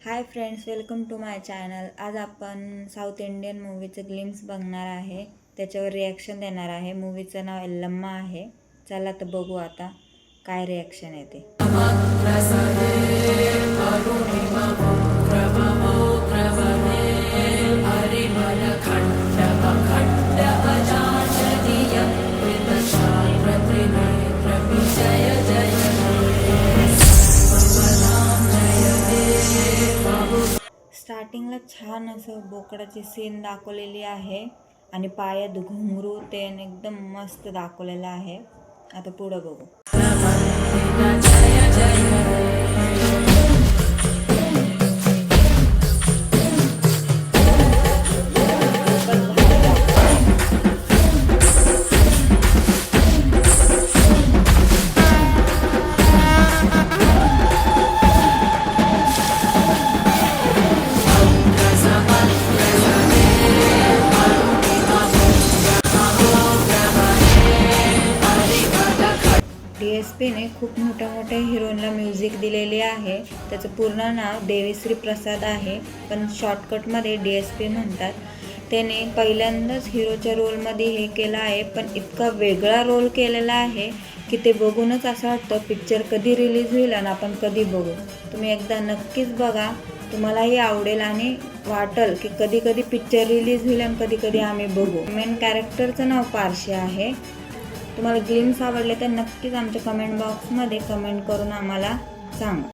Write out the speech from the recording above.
High friends, welcome to my channel. आज आपण south Indian मूवीचं glimpse बघणार आहे, त्याच्यावर रिॲक्शन देणार आहे। मूवीचं नाव एल्लम्मा आहे। चला तर बघू आता काय रिॲक्शन येते। स्टार्टिंगला छान असं बोकडाची सीन दाखवलेली आहे आणि पायात घुंगरू ते एकदम मस्त दाखवलेलं आहे। आता पुढे बघू। DSPने खूप मोठ्या हिरोला म्युझिक दिलेले आहे। त्याचं पूर्ण नाव देवीश्री प्रसाद आहे, पण शॉर्टकटमध्ये DSP म्हणतात। त्याने पहिल्यांदाच हिरोच्या रोलमध्ये हे केलं आहे, पण इतका वेगळा रोल केलेला आहे की ते बघूनच असं वाटतं पिक्चर कधी रिलीज होईल आणि आपण कधी बघू। तुम्ही एकदा नक्कीच बघा, तुम्हालाही आवडेल आणि वाटेल की कधी कधी पिक्चर रिलीज होईल आणि कधी कधी आम्ही बघू। मेन कॅरेक्टरचं नाव पारशी आहे। तुम्हाला ग्लिम्स आवडले तर नक्कीच आमच्या कमेंट बॉक्समध्ये कमेंट करून आम्हाला सांगा।